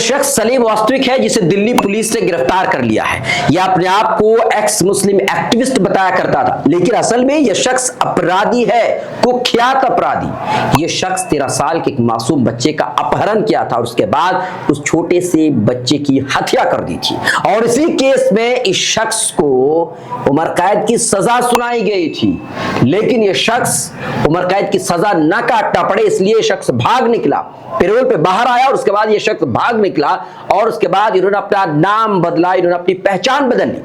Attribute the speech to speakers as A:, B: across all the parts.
A: शख्स सलीम वास्तविक है जिसे दिल्ली पुलिस ने गिरफ्तार कर लिया है। यह अपने आप को एक्स मुस्लिम एक्टिविस्ट बताया करता था, लेकिन असल में यह शख्स अपराधी है, कुख्यात अपराधी। यह शख्स 13 साल के एक मासूम बच्चे का अपहरण किया था और उसके बाद उस छोटे से बच्चे की हत्या कर दी थी। और इसी केस में इस शख्स को उम्र कैद की सजा सुनाई गई थी, लेकिन यह शख्स उम्र कैद की सजा न काटना पड़े इसलिए शख्स भाग निकला, पैरोल पे बाहर आया और उसके बाद यह शख्स भाग निकला और उसके बाद इन्होंने अपना नाम बदला, इन्होंने अपनी पहचान बदल ली,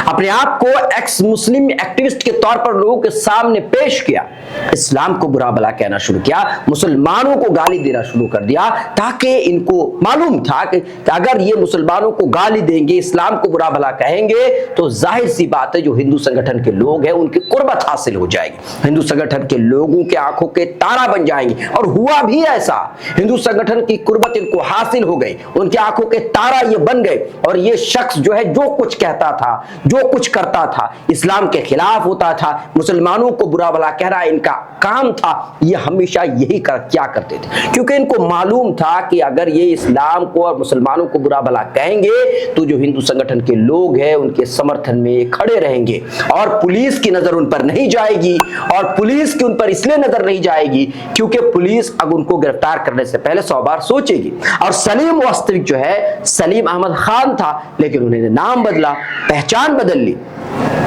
A: अपने आप को एक्स मुस्लिम एक्टिविस्ट के तौर पर लोगों के सामने पेश किया, इस्लाम को बुरा भला कहना शुरू किया, मुसलमानों को गाली देना शुरू कर दिया, ताकि इनको मालूम था कि अगर ये मुसलमानों को गाली देंगे, इस्लाम को बुरा भला कहेंगे, तो जाहिर सी बात है जो हिंदू संगठन के लोग हैं उनकी कुर्बत हासिल हो जाएगी, हिंदू संगठन के लोगों के आंखों के तारा बन जाएंगे। और हुआ भी ऐसा, हिंदू संगठन की कुर्बत इनको हासिल हो गई, उनके आंखों के तारा ये बन गए और ये शख्स जो है जो कुछ कहता था, जो कुछ करता था, इस्लाम के खिलाफ होता था, मुसलमानों को बुरा भला कह रहा इनका काम था, ये हमेशा यही क्या करते थे, क्योंकि इनको मालूम था कि अगर ये इस्लाम को और मुसलमानों को बुरा भला कहेंगे तो जो हिंदू संगठन के लोग हैं उनके समर्थन में खड़े रहेंगे और पुलिस की नजर उन पर नहीं जाएगी। और पुलिस की उन पर इसलिए नजर नहीं जाएगी क्योंकि पुलिस अब उनको गिरफ्तार करने से पहले 100 बार सोचेगी। और सलीम वास्तविक जो है सलीम अहमद खान था, लेकिन उन्होंने नाम बदला, पहचान बदल ली,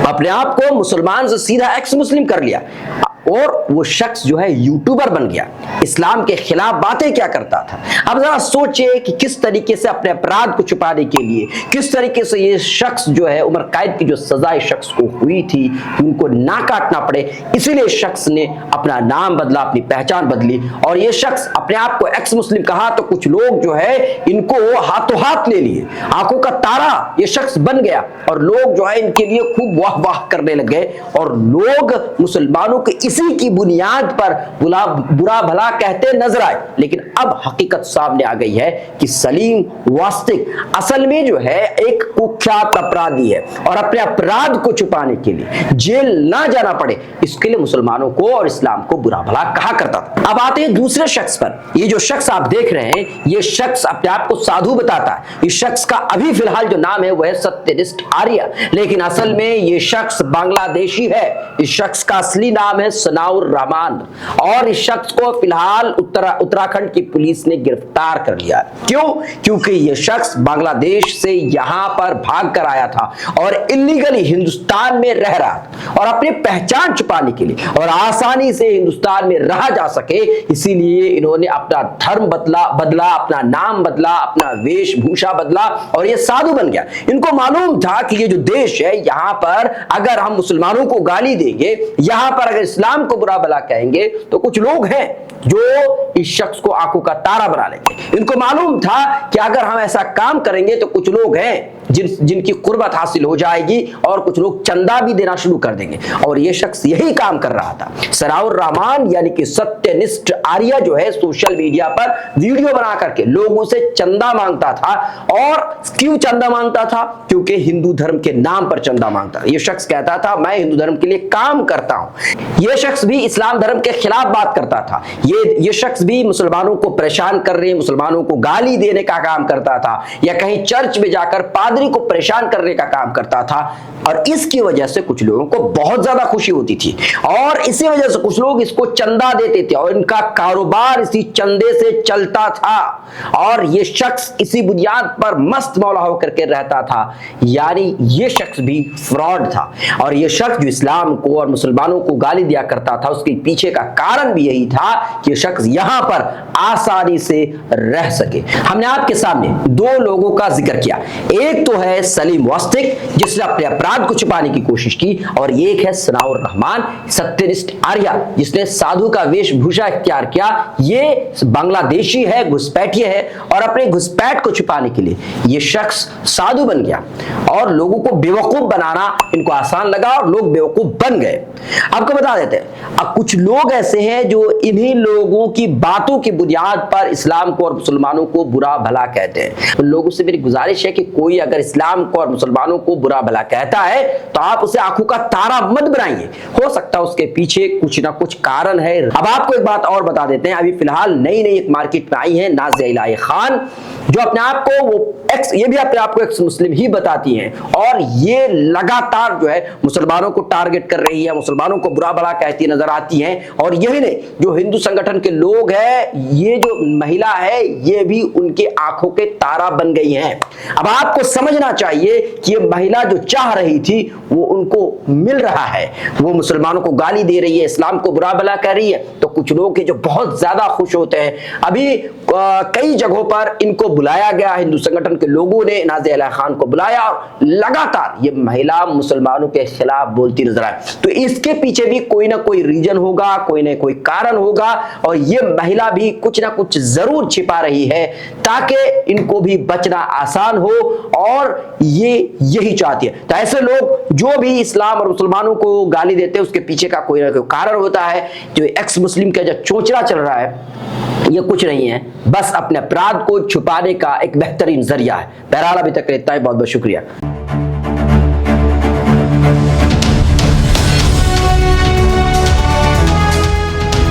A: अपने आप को मुसलमान से सीधा एक्स मुस्लिम कर लिया और वो शख्स जो है यूट्यूबर बन गया, इस्लाम के खिलाफ बातें क्या करता था। अब जरा सोचिए कि किस तरीके से अपने अपराध को छुपाने के लिए किस तरीके से ये शख्स जो है उम्र कैद की जो सजा इस शख्स को हुई थी उनको ना काटना पड़े, इसीलिए इस शख्स ने अपना नाम बदला, अपनी पहचान बदली और ये शख्स अपने आप को एक्स मुस्लिम कहा तो कुछ लोग जो है इनको हाथों हाथ ले लिए, आंखों का तारा ये शख्स बन गया और लोग जो है इनके लिए खूब वाह वाह करने लग गए और लोग मुसलमानों के इसी की बुनियाद पर बुरा भला कहते नजर आए। लेकिन अब हकीकत सामने आ गई है कि सलीम वास्तविक असल में जो है एक कुख्यात अपराधी है और अपने अपराध को छुपाने के लिए जेल ना जाना पड़े इसके लिए मुसलमानों को और इस्लाम को बुरा भला कहा करता था। अब आते हैं दूसरे शख्स पर। ये जो शख्स आप देख रहे हैं ये शख्स अपने आप को साधु बताता है। इस शख्स का अभी फिलहाल जो नाम है वह है सत्यनिष्ठ आर्य, लेकिन असल में ये शख्स बांग्लादेशी है। इस शख्स का असली नाम है सनाउर रहमान और इस शख्स को फिलहाल उत्तराखंड की पुलिस ने गिरफ्तार कर लिया। क्यों? क्योंकि यह शख्स बांग्लादेश से यहां पर भाग कर आया था और इलीगली हिंदुस्तान में रह रहा था और अपनी पहचान छुपाने के लिए और आसानी से हिंदुस्तान में रहा जा सके इसीलिए इन्होंने अपना धर्म बदला, अपना नाम बदला, अपना वेशभूषा बदला और यह साधु बन गया। इनको मालूम था कि ये जो देश है यहां पर अगर हम मुसलमानों को गाली देंगे, यहां पर अगर इस्लाम को बुरा भला कहेंगे तो कुछ लोग हैं जो इस शख्स को आंखों का तारा बना लेंगे। इनको मालूम था कि अगर हम ऐसा काम करेंगे तो कुछ लोग हैं जिनकी कुर्बत हासिल हो जाएगी और कुछ लोग चंदा भी देना शुरू कर देंगे और यह शख्स यही काम कर रहा था। सनाउर रहमान यानी कि सत्यनिष्ठ आर्य जो है सोशल मीडिया पर वीडियो बना करके लोगों से चंदा मांगता था। और क्यों चंदा मांगता था? क्योंकि हिंदू धर्म के नाम पर चंदा मांगता था। यह शख्स कहता था मैं हिंदू धर्म के लिए काम करता हूं। यह शख्स भी इस्लाम धर्म के खिलाफ बात करता था। ये शख्स भी मुसलमानों को परेशान कर रहे, मुसलमानों को गाली देने का काम करता था या कहीं चर्च में जाकर पादरी को परेशान करने का काम करता था और इसकी वजह से कुछ लोगों को बहुत ज्यादा खुशी होती थी और इसी वजह से कुछ लोग इसको चंदा देते थे और इनका कारोबार इसी चंदे से चलता था और ये शख्स इसी बुनियाद पर मस्त मौला होकर के रहता था। यानी ये शख्स भी फ्रॉड था और ये शख्स जो इस्लाम को और मुसलमानों को गाली दिया करता था उसके पीछे का कारण भी यही था कि शख्स यहां पर आसानी से रह सके। हमने आपके सामने दो लोगों का जिक्र किया, एक तो है सलीम वास्तविक जिसने अपने अपराध को छुपाने की कोशिश की और एक है सनाउर रहमान सत्यनिष्ठ आर्य जिसने साधु का वेशभूषा इख्तियार किया। ये बांग्लादेशी है, घुसपैठिए है और अपने घुसपैठ को छुपाने के लिए ये शख्स साधु बन गया और लोगों को बेवकूफ बनाना इनको आसान लगा और लोग बेवकूफ बन गए। आपको बता देते हैं अब कुछ लोग ऐसे हैं जो इन्हीं लोगों की बातों की बुनियाद पर इस्लाम को और मुसलमानों को बुरा भला कहते हैं। उन लोगों से मेरी गुजारिश है कि कोई अगर अगर इस्लाम को और मुसलमानों को बुरा भला कहता है तो आप उसे आंखों का तारा मत बनाइए। हो सकता है उसके पीछे कुछ ना कुछ कारण है। अब आपको एक बात और बता देते हैं, अभी फिलहाल नई नई एक मार्केट में आई है नाज़िया इलाही खान, जो अपने आप को ये भी अपने आप को एक्स मुस्लिम ही बताती हैं, और ये लगातार जो है मुसलमानों को टारगेट कर रही है, मुसलमानों को बुरा भला कहती नजर आती हैं। और यही नहीं, जो हिंदू संगठन के लोग हैं, ये जो महिला है ये भी उनके आंखों के तारा बन गई हैं। अब आपको समझना चाहिए कि ये महिला जो चाह रही थी वो उनको मिल रहा है। वो मुसलमानों को गाली दे रही है, इस्लाम को बुरा भला कर रही है, तो कुछ लोग जो बहुत ज्यादा खुश होते हैं। अभी कई जगहों पर इनको बुलाया गया, हिंदू संगठन के लोगों ने नाज़िया इलाही खान को बुलाया और लगातार ये महिला मुसलमानों के खिलाफ बोलती नजर आई। तो इसके पीछे भी कोई ना कोई रीजन होगा, कोई ना कोई कारण होगा, और ये महिला भी कुछ ना कुछ जरूर छिपा रही है ताकि इनको भी बचना आसान हो, और ये यही चाहती है। तो ऐसे लोग जो भी इस्लाम और मुसलमानों को गाली देते हैं उसके पीछे का कोई ना कोई कारण होता है। जो एक्स मुस्लिम का जो चोचला चल रहा है ये कुछ नहीं है, बस अपने अपराध को छुपाने का एक बेहतरीन जरिया है। बहरहाल अभी तक इतना ही, बहुत बहुत शुक्रिया।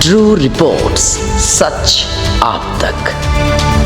A: ट्रू रिपोर्ट्स, सच आप तक।